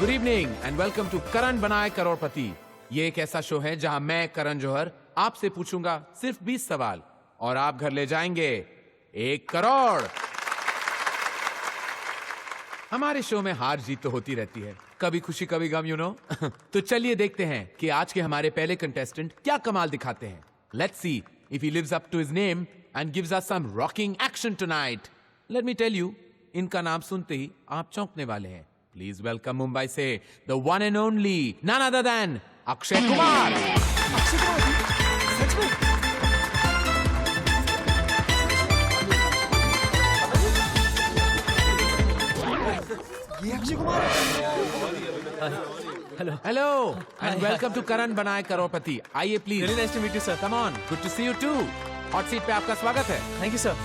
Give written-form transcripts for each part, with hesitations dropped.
Good evening and welcome to करण बनाए करोड़पति। ये एक ऐसा शो है जहां मैं करण जौहर आपसे पूछूंगा सिर्फ 20 सवाल और आप घर ले जाएंगे 1 करोड़। हमारे शो में हार जीत तो होती रहती है, कभी खुशी कभी गम, यू नो। तो चलिए देखते हैं कि आज के हमारे पहले कंटेस्टेंट क्या कमाल दिखाते हैं। Let's see if he lives up to his name and gives us some rocking action tonight. Let me tell you, इनका नाम सुनते ही आप चौंकने वाले हैं। प्लीज वेलकम मुंबई से the one and only, none other than Akshay Kumar. ये Akshay Kumar. Hello hello and welcome to करण बनाए करोड़पति। आइए please. Really nice to meet you sir. Come on, good to see you too. Hot seat पे आपका स्वागत है। Thank you sir.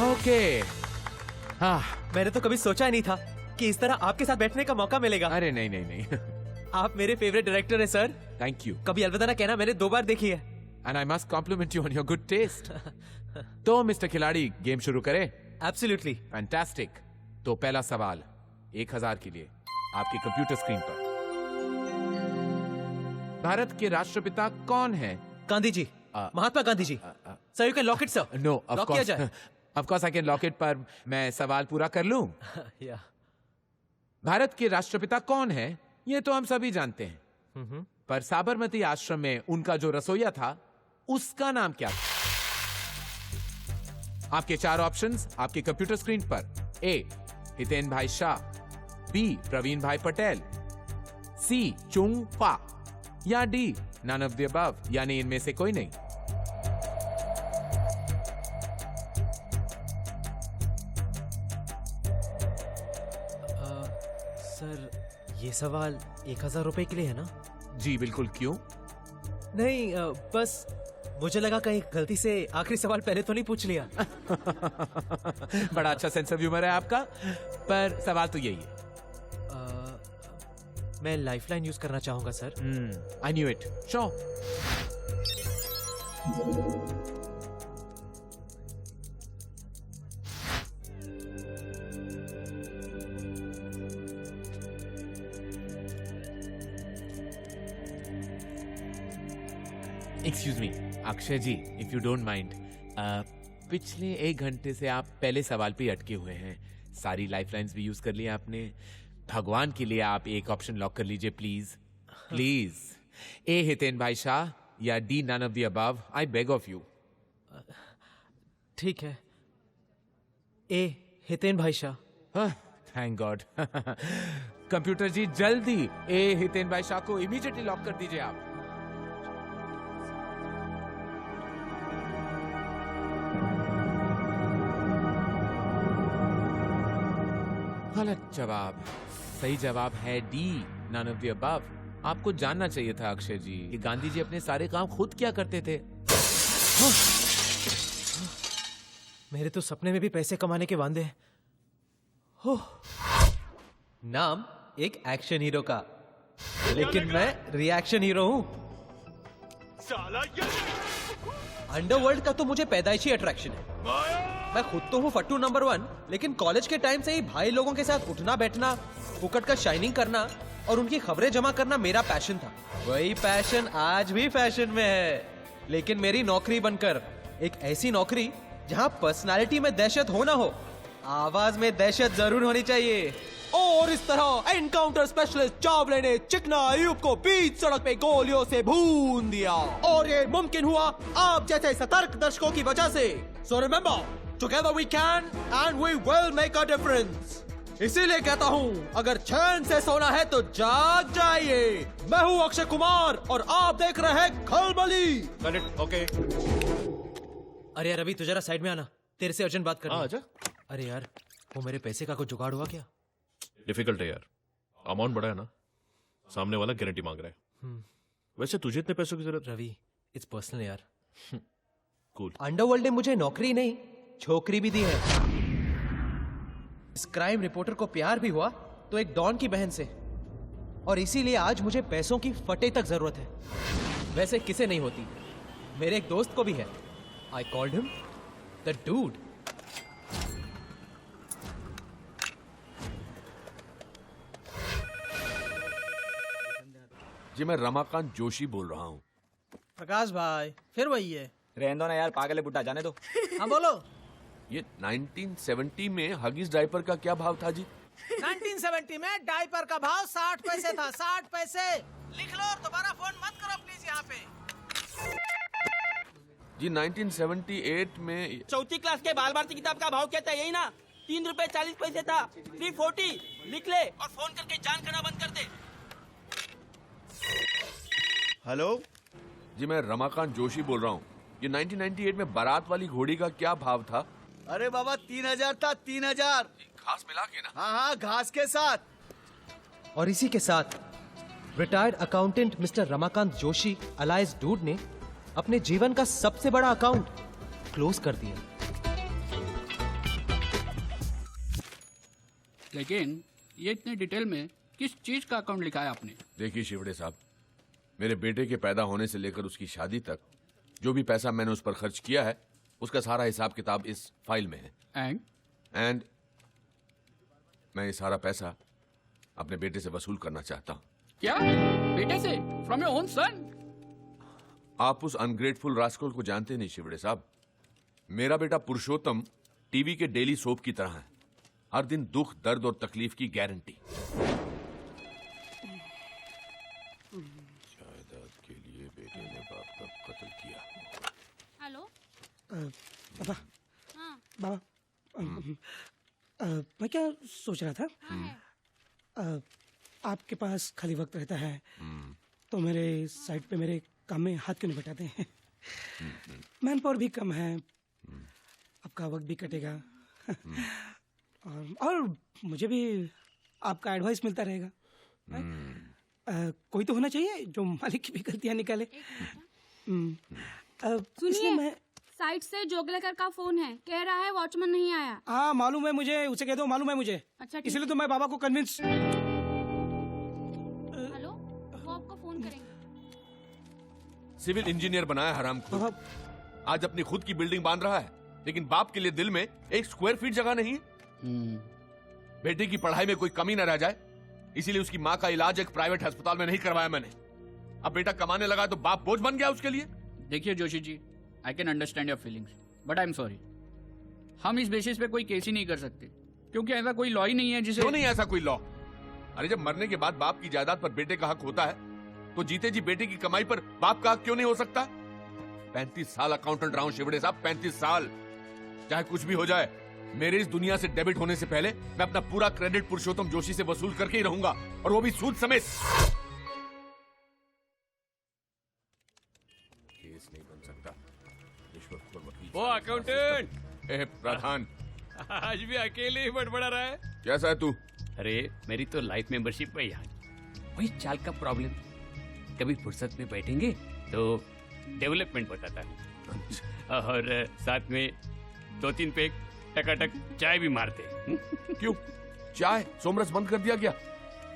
ओके। हाँ, मैंने तो कभी सोचा ही नहीं था कि इस तरह आपके साथ बैठने का मौका मिलेगा। अरे नहीं नहीं नहीं। आप मेरे फेवरेट डायरेक्टर हैं sir. Thank you. Kabhi Alvida Naa Kehna, मैंने 2 बार देखी है। And I must compliment you on your good taste. तो मिस्टर खिलाड़ी, गेम शुरू करें? एब्सोल्युटली। फैंटास्टिक। तो पहला सवाल 1000 के लिए आपकी कंप्यूटर स्क्रीन पर। भारत के राष्ट्रपिता कौन है? Gandhi ji, Mahatma Gandhi ji. Sir you can lock it sir. No, ऑफ लॉक किया जाए। Course I can lock it, पर मैं सवाल पूरा कर लूं? या भारत के राष्ट्रपिता कौन है ये तो हम सभी जानते हैं, पर साबरमती आश्रम में उनका जो रसोइया था उसका नाम क्या था? आपके 4 ऑप्शंस आपके कंप्यूटर स्क्रीन पर। ए, हितेन भाई शाह, बी, प्रवीण भाई पटेल, सी, चुंग पा, या D, none of the above, यानी इनमें से कोई नहीं। सर ये सवाल 1000 रुपए के लिए है ना? जी बिल्कुल। क्यों? नहीं, बस मुझे लगा कहीं गलती से आखिरी सवाल पहले तो नहीं पूछ लिया। बड़ा अच्छा सेंस ऑफ ह्यूमर है आपका, पर सवाल तो यही है। मैं लाइफलाइन यूज करना चाहूंगा sir. I knew it. Show. Excuse me Akshay ji, if you don't mind, पिछले 1 घंटे से आप पहले सवाल पे अटके हुए हैं। सारी लाइफलाइंस भी यूज कर ली आपने। भगवान के लिए आप एक ऑप्शन लॉक कर लीजिए प्लीज प्लीज। ए, हितेन भाई शाह, या D, none of the above. I beg of you. ठीक है, A, Hiten bhai Shah. Thank God. Computer ji जल्दी ए, हितेन भाई शाह को इमीडिएटली लॉक कर दीजिए आप। गलत जवाब। सही जवाब है D, none of the above. आपको जानना चाहिए था अक्षय जी कि गांधी जी अपने सारे काम खुद क्या करते थे। मेरे तो सपने में भी पैसे कमाने के वांदे हैं। नाम एक एक्शन हीरो का, लेकिन मैं रिएक्शन हीरो हूं। अंडरवर्ल्ड का तो मुझे पैदाइशी अट्रैक्शन है। मैं खुद तो हूँ फट्टू नंबर 1, लेकिन कॉलेज के टाइम से ही भाई लोगों के साथ उठना बैठना, फुकट का शाइनिंग करना और उनकी खबरें जमा करना मेरा पैशन था। वही पैशन आज भी फैशन में है, लेकिन मेरी नौकरी बनकर एक ऐसी नौकरी जहाँ पर्सनालिटी में दहशत हो ना हो, आवाज में दहशत जरूर होनी चाहिए। और इस तरह एनकाउंटर स्पेशलिस्ट चावले ने चिकना अयूब को बीच सड़क पे गोलियों से भून दिया, और ये मुमकिन हुआ आप जैसे सतर्क दर्शकों की वजह से। So remember, together we can and we will make a difference. इसीलिए कहता हूँ, अगर चैन से सोना है तो जाग जाइए। मैं हूँ अक्षय कुमार और आप देख रहे हैं खलबली। ओके। अरे यार, अभी तू जरा साइड में आना, तेरे से अर्जेंट बात करनी है। आजा। अरे यार, वो मेरे पैसे का कुछ जुगाड़ हुआ क्या? डिफिकल्ट है यार, अमाउंट बड़ा है ना, सामने वाला गारंटी मांग रहा है। वैसे तुझे इतने पैसों की जरूरत? रवि, इट्स पर्सनल यार। कूल। अंडरवर्ल्ड ने मुझे नौकरी नहीं, छोकरी भी दी है। इस क्राइम रिपोर्टर को प्यार भी हुआ तो एक डॉन की बहन से, और इसीलिए आज मुझे पैसों की फटे तक जरूरत है। वैसे किसे नहीं होती, मेरे एक दोस्त को भी है। I called him the dude. जी मैं रमाकांत जोशी बोल रहा हूँ। प्रकाश भाई फिर वही है। रहने दो ना यार, पागल है बुड्ढा, जाने दो। हाँ बोलो। ये 1970 में हगीज डायपर का क्या भाव था जी? 1970 में डायपर का भाव 60 पैसे था। 60 पैसे लिख लो और दोबारा फोन मत करो प्लीज यहाँ पे। जी 1978 में चौथी क्लास के बाल भारती किताब का भाव क्या था? यही ना, 3 रुपए 40 पैसे था। 340 लिख ले और फोन करके जान करना बंद कर दे। हेलो जी मैं रमाकांत जोशी बोल रहा हूँ। ये 1998 में बारात वाली घोड़ी का क्या भाव था? अरे बाबा 3000 था, 3000। घास मिला के ना? हाँ हाँ, घास के साथ। और इसी के साथ retired accountant mister Ramakant Joshi alias dude ने अपने जीवन का सबसे बड़ा अकाउंट क्लोज कर दिया। लेकिन ये इतने डिटेल में किस चीज का अकाउंट लिखा है आपने? देखिए शिवड़े साहब, मेरे बेटे के पैदा होने से लेकर उसकी शादी तक जो भी पैसा मैंने उस पर खर्च किया है, उसका सारा हिसाब किताब इस फाइल में है। एंड मैं ये सारा पैसा अपने बेटे से वसूल करना चाहता हूँ। क्या? बेटे से? From your own son? आप उस अनग्रेटफुल रास्कल को जानते नहीं शिवड़े साहब। मेरा बेटा पुरुषोत्तम टीवी के डेली सोप की तरह है, हर दिन दुख दर्द और तकलीफ की गारंटी। जायदाद के लिए बेटे ने बाप का कत्ल किया। हेलो पापा। हाँ बाबा मैं क्या सोच रहा था, हाँ आपके पास खाली वक्त रहता है तो मेरे साइड पे मेरे काम में हाथ क्यों नहीं बटाते हैं? मैन पावर भी कम है, आपका वक्त भी कटेगा और मुझे भी आपका एडवाइस मिलता रहेगा। कोई तो होना चाहिए जो मालिक की भी गलतियां निकाले। इसलिए सुनिए, मैं साइड से जोगलेकर का फोन है, कह रहा है वॉचमैन नहीं आया। हाँ मालूम है मुझे, उसे कह दो मालूम है मुझे। अच्छा ठीक इसलिए तो मैं बाबा को कन्विंस। हेलो, वो आपको फोन करेंगे। सिविल इंजीनियर बनाया हराम को। आज अपनी खुद की बिल्डिंग बांध रहा है, लेकिन बाप के लिए दिल में 1 स्क्वायर फीट जगह नहीं है। बेटे की पढ़ाई में कोई कमी न रह जाए, इसीलिए उसकी माँ का इलाज एक प्राइवेट अस्पताल में नहीं करवाया मैंने। अब बेटा कमाने लगा तो बाप बोझ बन गया उसके लिए। देखिए Joshi ji, I can understand your feelings, but I am sorry, हम इस बेसिस पे कोई केस ही नहीं कर सकते, क्योंकि ऐसा कोई लॉ ही नहीं है जिसे। क्यों नहीं ऐसा कोई लॉ? अरे जब मरने के बाद बाप की जायदाद पर बेटे का हक होता है, तो जीते जी बेटे की कमाई पर बाप का हक क्यों नहीं हो सकता? 35 साल अकाउंटेंट रहा हूं शिवड़े साहब, 35 साल। चाहे कुछ भी हो जाए, मेरे इस दुनिया से डेबिट होने से पहले मैं अपना पूरा क्रेडिट पुरुषोत्तम जोशी से वसूल करके ही रहूंगा, और वो भी सूद समेत। केस नहीं बन सकता। रिश्वतखोर वकील। वो अकाउंटेंट प्रधान, आज भी अकेले ही बड़बड़ा रहा है। कैसा है तू? अरे मेरी तो लाइफ मेंबरशिप है यार, वही चाल का प्रॉब्लम। कभी फुर्सत में बैठेंगे तो डेवलपमेंट बताता है, और साथ में 2-3 पैक टकाटक चाय भी मारते हैं। क्यों चाय सोमरस बंद कर दिया क्या?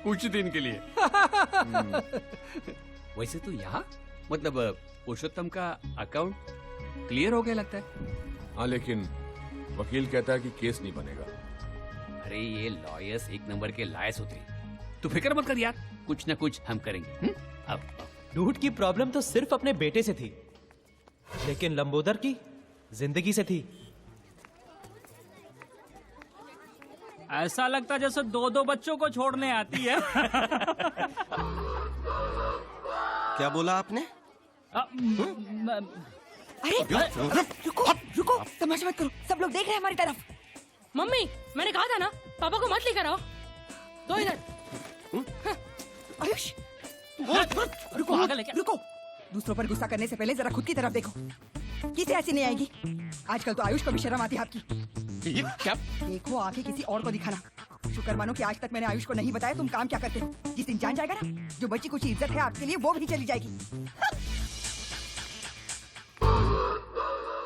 कुछ दिन के लिए। वैसे तो यहाँ मतलब पुरुषोत्तम का अकाउंट क्लियर हो गया लगता है। हाँ, लेकिन वकील कहता है कि केस नहीं बनेगा। अरे ये लॉयर्स 1 नंबर के लायस होते हैं, तू फिक्र मत कर यार, कुछ ना कुछ हम करेंगे। अब डूड की प्रॉब्लम तो सिर्फ अपने बेटे से थी, लेकिन लंबोदर की जिंदगी से थी। ऐसा लगता जैसे 2-2 बच्चों को छोड़ने आती है। क्या बोला आपने? अरे रुको रुको, तमाशा मत करो, सब लोग देख रहे हैं हमारी तरफ। मम्मी, मैंने कहा था ना पापा को मत लेकर आओ। दो इधर। आयुष रुको रुको, दूसरों पर गुस्सा करने से पहले जरा खुद की तरफ देखो। किसे ऐसी नहीं आएगी? आजकल तो आयुष को भी शर्म आती है आपकी। क्या? देखो आके किसी और को दिखाना। शुक्र मानो कि आज तक मैंने आयुष को नहीं बताया तुम काम क्या करते हो। जिस दिन जान जाएगा ना, जो बची कुछ इज्जत है आपके लिए, वो भी चली जाएगी।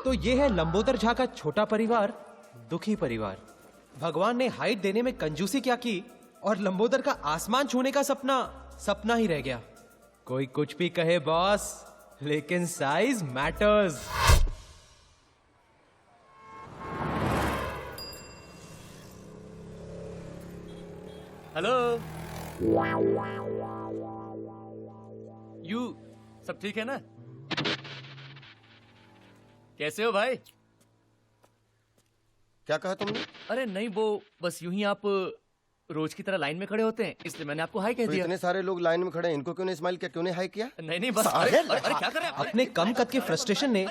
तो ये है लंबोदर झा का छोटा परिवार, दुखी परिवार। भगवान ने हाइट देने में कंजूसी क्या की, और लंबोदर का आसमान छूने का सपना सपना ही रह गया। कोई कुछ भी कहे बॉस, लेकिन साइज मैटर्स। हेलो, यू सब ठीक है ना? कैसे हो भाई? क्या कहा तुमने? अरे नहीं, वो बस यूं ही आप रोज की तरह लाइन में खड़े होते हैं, इसलिए मैंने आपको हाय कह तो दिया। इतने सारे लोग लाइन में खड़े हैं, इनको क्यों नहीं स्माइल किया, क्यों नहीं हाई किया? नहीं बस अरे क्या कर रहे हैं आप? अपने कम कद के फ्रस्ट्रेशन ने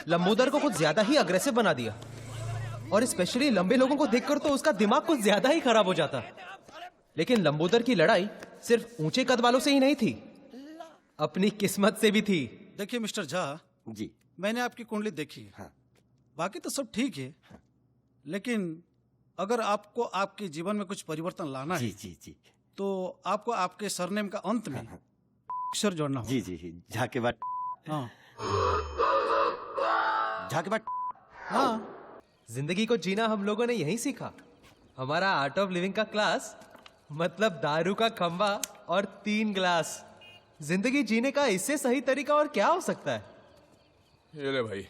लंबोदर को कुछ ज्यादा ही अग्रेसिव बना दिया, और स्पेशली लंबे लोगों को देखकर तो उसका दिमाग कुछ ज्यादा ही खराब हो जाता। लेकिन लंबोदर की लड़ाई सिर्फ ऊंचे कद वालों से ही नहीं थी, अपनी किस्मत से भी थी। देखिए मिस्टर झा जी मैंने आपकी कुंडली देखी है। हाँ। बाकी तो सब ठीक है, लेकिन अगर आपको आपके जीवन में कुछ परिवर्तन लाना है जी तो आपको आपके सरनेम का अंत में अक्षर जोड़ना होगा। जी झा के बाद हाँ झा के बाद हाँ, जिंदगी को जीना हम लोगों ने यही सीखा। हमारा आर्ट ऑफ लिविंग का क्लास मतलब दारू का खंबा और 3 ग्लास। जिंदगी जीने का इससे सही तरीका और क्या हो सकता है? ये ले भाई,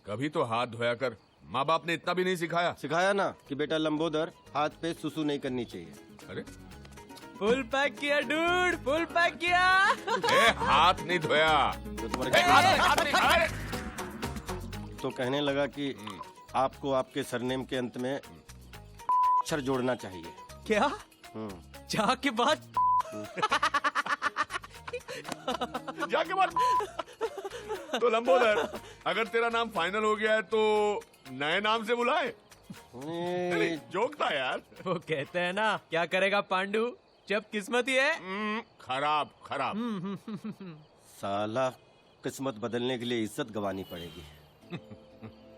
कभी तो हाथ धोया कर। माँ बाप ने इतना भी नहीं सिखाया? सिखाया ना कि बेटा लंबोदर हाथ पे सुसु नहीं करनी चाहिए। अरे फुल पैक किया डूड, फुल पैक किया। हाथ नहीं धोया तो तुम्हारे हाथ नहीं, अरे! तो कहने लगा कि आपको आपके सरनेम के अंत में अक्षर जोड़ना चाहिए। क्या? जाके बाद जाके बाद तो लंबोदर, अगर तेरा नाम फाइनल हो गया है तो नए नाम से बुलाए। ए, जोक था यार। वो कहते हैं ना, क्या करेगा पांडु जब किस्मत ही है। खराब खराब। साला किस्मत बदलने के लिए इज्जत गंवानी पड़ेगी।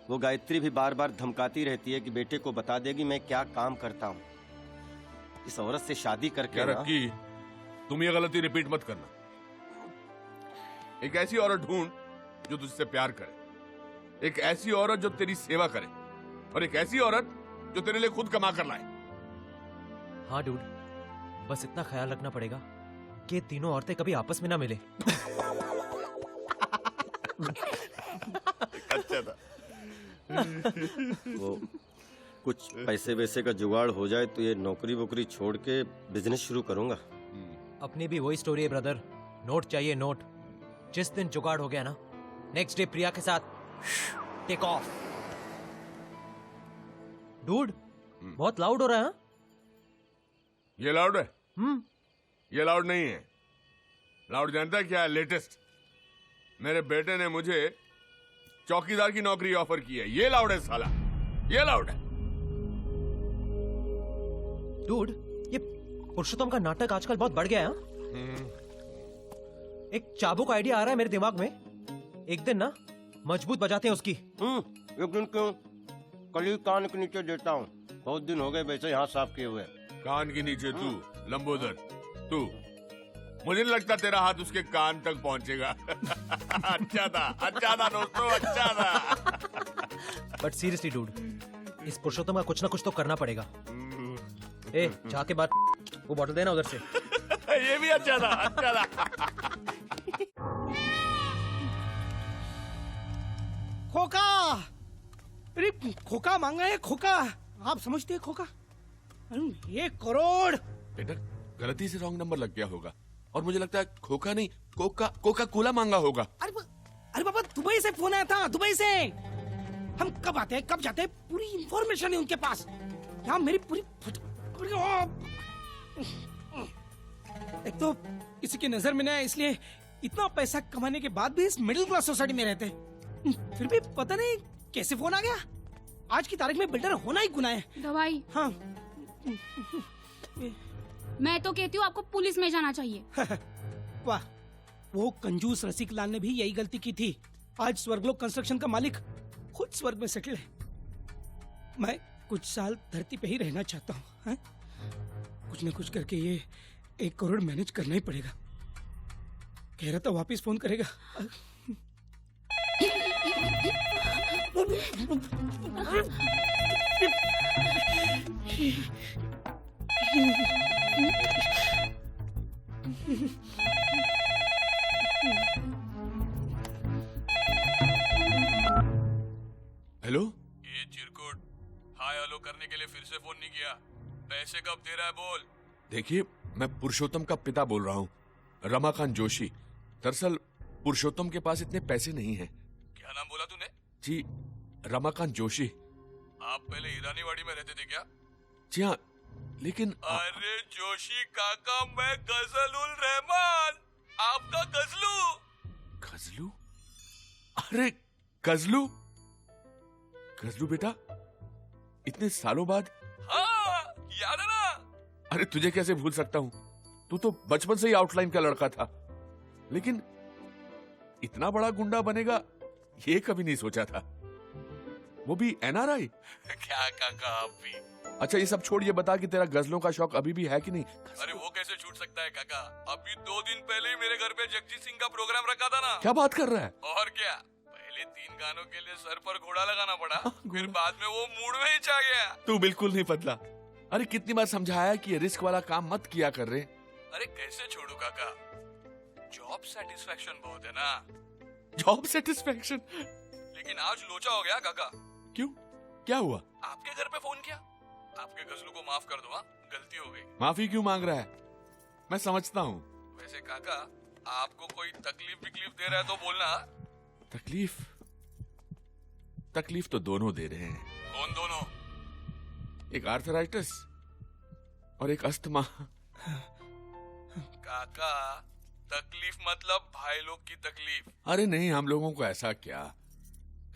वो गायत्री भी बार बार धमकाती रहती है कि बेटे को बता देगी मैं क्या काम करता हूँ। इस औरत से शादी करके क्या ना, रक्की, तुम ये गलती रिपीट मत करना। एक ऐसी औरत ढूंढ जो तुझसे प्यार करे, एक ऐसी औरत जो तेरी सेवा करे, और एक ऐसी औरत जो तेरे लिए खुद कमा कर लाए। हाँ डूड, बस इतना ख्याल रखना पड़ेगा कि ये तीनों औरतें कभी आपस में ना मिले। अच्छा था। वो कुछ पैसे वैसे का जुगाड़ हो जाए तो ये नौकरी वोकरी छोड़ के बिजनेस शुरू करूंगा। अपनी भी वही स्टोरी है ब्रदर, नोट चाहिए नोट। जिस दिन जुगाड़ हो गया ना, नेक्स्ट डे प्रिया के साथ टेक ऑफ। डूड बहुत लाउड हो रहा है। हाँ? ये लाउड है? ये लाउड नहीं है। लाउड जानता है क्या है? लेटेस्ट। मेरे बेटे ने मुझे चौकीदार की नौकरी ऑफर की है। ये लाउड है साला, ये लाउड है। डूड, ये पुरुषोत्तम का नाटक आजकल बहुत बढ़ गया है। एक चाबुक आइडिया आ रहा है मेरे दिमाग में। एक दिन ना मजबूत बजाते हैं उसकी। एक दिन क्यों, कल ही कान के नीचे देता हूँ। बहुत दिन हो गए वैसे यहाँ साफ किए हुए। कान के नीचे तू लंबोदर, तू, मुझे नहीं लगता तेरा हाथ उसके कान तक पहुंचेगा। अच्छा था दोस्तों, अच्छा था। बट सीरियसली डूड, इस पुरुषोत्तम का कुछ ना कुछ तो करना पड़ेगा। ए, जाके बात, वो बॉटल देना उधर से। ये भी अच्छा था, अच्छा था। खोका, अरे खोका मांगा है, खोका। आप समझते हैं खोका? 1 करोड़। बेटा गलती से रॉन्ग नंबर लग गया होगा, और मुझे लगता है खोखा नहीं, कोका कोला मांगा होगा। अरे बाबा, दुबई से फोन आया था, दुबई से। हम कब आते हैं कब जाते हैं पूरी इंफॉर्मेशन है उनके पास। यहाँ मेरी पूरी एक तो किसी की नजर में नहीं आया, इसलिए इतना पैसा कमाने के बाद भी इस मिडिल क्लास सोसाइटी में रहते हैं। फिर भी पता नहीं कैसे फोन आ गया। आज की तारीख में बिल्डर होना ही गुनाह है। दवाई। हाँ। मैं तो कहती हूँ आपको पुलिस में जाना चाहिए। वाह, वो कंजूस रसिक लाल ने भी यही गलती की थी। आज स्वर्गलोक कंस्ट्रक्शन का मालिक खुद स्वर्ग में सेटल है। मैं कुछ साल धरती पे ही रहना चाहता हूँ। कुछ न कुछ करके ये 1 करोड़ मैनेज करना ही पड़ेगा। कह रहा था वापिस फोन करेगा। हेलो, ये चिरकुट, हाय हेलो करने के लिए फिर से फोन नहीं किया। पैसे कब दे रहा है बोल। देखिए, मैं पुरुषोत्तम का पिता बोल रहा हूँ, रमाकांत जोशी। दरअसल पुरुषोत्तम के पास इतने पैसे नहीं हैं। क्या नाम बोला तूने? जी रमाकांत जोशी। आप पहले ईरानीवाड़ी में रहते थे क्या? जी हाँ, लेकिन अरे जोशी काका, मैं गजल उल रहमान, आपका गजलू। गजलू? अरे गजलू, गजलू बेटा, इतने सालों बाद? हाँ, याद है ना? अरे तुझे कैसे भूल सकता हूँ, तू तो बचपन से ही आउटलाइन का लड़का था, लेकिन इतना बड़ा गुंडा बनेगा ये कभी नहीं सोचा था, वो भी एनआरआई। क्या काका आप भी? अच्छा ये सब छोड़, ये बता कि तेरा गजलों का शौक अभी भी है कि नहीं? अरे वो कैसे छूट सकता है काका, अभी 2 दिन पहले ही मेरे घर पे जगजीत सिंह का प्रोग्राम रखा था ना। क्या बात कर रहा है? और क्या, पहले 3 गानों के लिए सर पर घोड़ा लगाना पड़ा, फिर बाद में वो मूड में ही छा गया। तू बिल्कुल नहीं बदला। अरे कितनी बार समझाया कि ये रिस्क वाला काम मत किया कर रहे। अरे कैसे छोड़ू काका, जॉब सेटिस्फेक्शन बहुत है ना। Job satisfaction? लेकिन आज लोचा हो गया काका। क्यों, क्या हुआ? आपके घर पे फोन किया, आपके गजलू को माफ कर दो, हाँ गलती हो गई। माफी क्यों मांग रहा है? मैं समझता हूँ। वैसे काका, आपको कोई तकलीफ विकलीफ दे रहा है तो बोलना। तकलीफ? तकलीफ तो दोनों दे रहे हैं। कौन दोनों? एक आर्थराइटिस और एक अस्थमा। काका, तकलीफ मतलब भाई लोग की तकलीफ। अरे नहीं, हम लोगों को ऐसा क्या।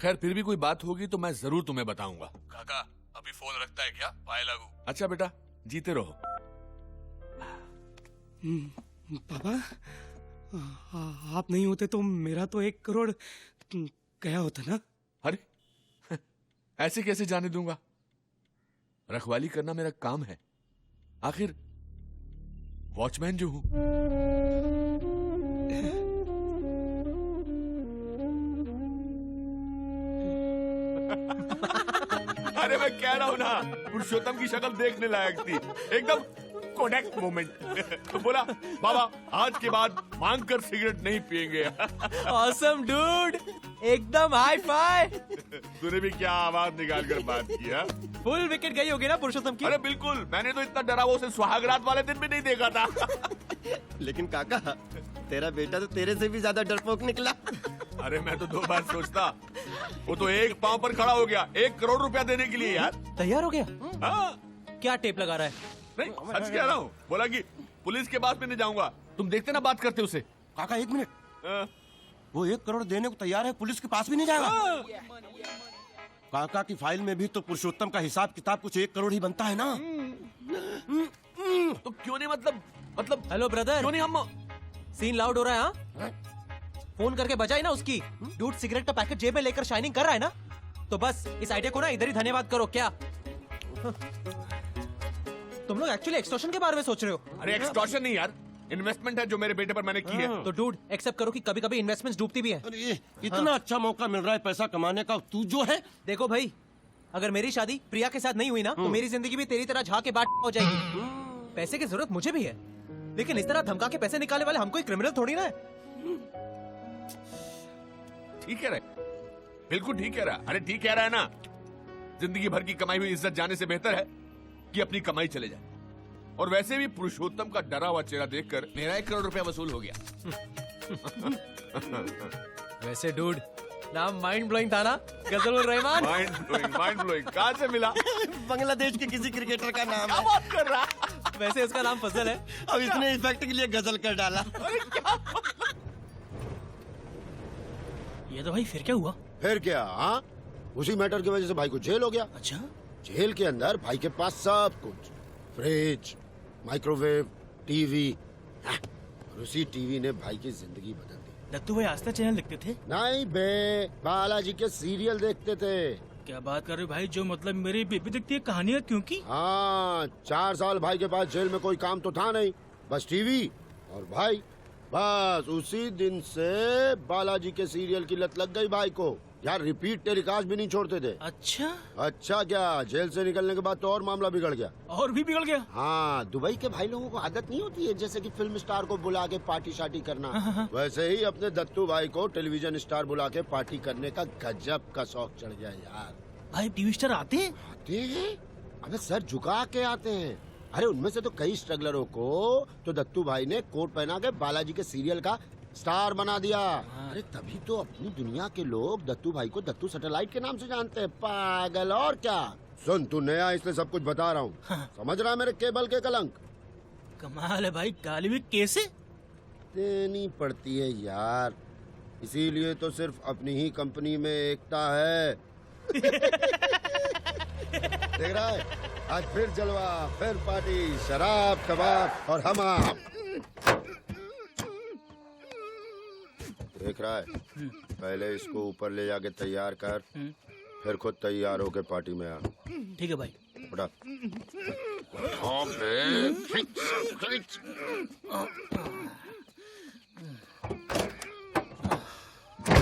खैर फिर भी कोई बात होगी तो मैं जरूर तुम्हें बताऊंगा। काका अभी फोन रखता है क्या, भाई लागू। अच्छा बेटा, जीते रहो। पापा, आप नहीं होते तो मेरा तो 1 करोड़ गया होता ना। अरे ऐसे कैसे जाने दूंगा, रखवाली करना मेरा काम है, आखिर वॉचमैन जो हूं। अरे मैं कह रहा हूं ना, पुरुषोत्तम की शक्ल देखने लायक थी, एकदम कोडेक्ट मोमेंट। तो बोला बाबा आज के बाद मांग कर सिगरेट नहीं पिएंगे। ऑसम डूड, एकदम हाई फाई। तूने भी क्या आवाज निकाल कर बात किया? फुल विकेट गई होगी ना पुरुषोत्तम की। अरे बिल्कुल, मैंने तो इतना डरा वो उसे सुहागरात वाले दिन भी नहीं देखा था। लेकिन काका, तेरा बेटा तो तेरे से भी ज्यादा डरपोक निकला। अरे मैं तो 2 बार सोचता, वो तो एक पांव पर खड़ा हो गया 1 करोड़ रुपया देने के लिए। यार तैयार हो गया? हाँ। क्या टेप लगा रहा है? नहीं सच कह रहा हूँ, बोला कि पुलिस के पास भी नहीं जाऊंगा। तुम देखते ना बात करते उसे। काका 1 मिनट, वो 1 करोड़ देने को तैयार है, पुलिस के पास भी नहीं जाएगा। काका की फाइल में भी तो पुरुषोत्तम का हिसाब किताब कुछ 1 करोड़ ही बनता है ना। तो क्यों नहीं, मतलब हेलो ब्रदर, क्यों नहीं हम। सीन लाउड हो रहा है हाँ? फोन करके बजाई ना उसकी। डूड सिगरेट का पैकेट जेब में लेकर शाइनिंग कर रहा है ना, तो बस इस आइडिया को ना इधर ही धन्यवाद करो। क्या तुम लोग एक्चुअली एक्सटॉर्शन के बारे में सोच रहे हो? अरे एक्सटॉर्शन नहीं यार, इन्वेस्टमेंट है जो मेरे बेटे पर मैंने की है। तो डूड एक्सेप्ट करो कि कभी कभी इन्वेस्टमेंट्स डूबती भी है। अरे इतना अच्छा मौका मिल रहा है पैसा कमाने का, तू जो है। देखो भाई, अगर मेरी शादी प्रिया के साथ नहीं हुई ना, तो मेरी जिंदगी भी तेरी तरह झाँ के बाट हो जाएगी। पैसे की जरूरत मुझे भी है, लेकिन इस तरह धमका के पैसे निकालने वाले हम कोई क्रिमिनल थोड़ी ना है। ठीक कह रहा है, बिल्कुल ठीक कह रहा है। अरे ठीक कह रहा है ना, जिंदगी भर की कमाई हुई इज्जत जाने से बेहतर है कि अपनी कमाई चले जाए। और वैसे भी पुरुषोत्तम का डरा हुआ चेहरा देखकर मेरा 1 करोड़ रुपया वसूल हो गया। वैसे डूड, नाम माइंड ब्लोइंग था ना, गजल उल रहमान। माइंड ब्लोइंग कहाँ से मिला? बांग्लादेश के किसी क्रिकेटर का नाम क्या है। बात कर रहा? वैसे उसका नाम फजल है। अब इसने इफेक्ट के लिए गजल कर डाला। ये तो भाई फिर क्या हुआ? फिर क्या, हाँ उसी मैटर की वजह से भाई को जेल हो गया। अच्छा, जेल के अंदर भाई के पास सब कुछ, फ्रिज, माइक्रोवेव, टीवी, और उसी टीवी ने भाई की जिंदगी बदल दी। दत्तू भाई आस्था चैनल देखते थे? नहीं बे, बालाजी के सीरियल देखते थे। क्या बात कर रहे हो भाई, जो मतलब मेरी बेबी देखती है कहानियाँ क्यों की? हाँ, 4 साल भाई के पास जेल में कोई काम तो था नहीं, बस टीवी और भाई। बस उसी दिन से बालाजी के सीरियल की लत लग गई भाई को। यार रिपीट टेलीकास्ट भी नहीं छोड़ते थे। अच्छा? अच्छा क्या, जेल से निकलने के बाद तो और मामला बिगड़ गया। और भी बिगड़ गया? हाँ, दुबई के भाई लोगों को आदत नहीं होती है जैसे कि फिल्म स्टार को बुला के पार्टी शार्टी करना। वैसे ही अपने दत्तू भाई को टेलीविजन स्टार बुला के पार्टी करने का गजब का शौक चढ़ गया यार। भाई टीवी स्टार आते हैं? आते हैं, अबे सर झुका के आते हैं। अरे उनमें से तो कई स्ट्रगलरों को तो दत्तू भाई ने कोट पहना के बालाजी के सीरियल का स्टार बना दिया। अरे तभी तो अपनी दुनिया के लोग दत्तू भाई को दत्तू सैटेलाइट के नाम से जानते हैं। पागल और क्या। सुन तू नया इसलिए सब कुछ बता रहा हूँ। समझ रहा है मेरे केबल के कलंक। कमाल है भाई, गाली भी कैसे देनी पड़ती है यार, इसीलिए तो सिर्फ अपनी ही कंपनी में एकता है। देख रहा है, आज फिर जलवा, फिर पार्टी, शराब कबाब और हमाम। देख रहा है, पहले इसको ऊपर ले जाके तैयार कर, फिर खुद तैयार होके पार्टी में आ। ठीक है भाई। उठा।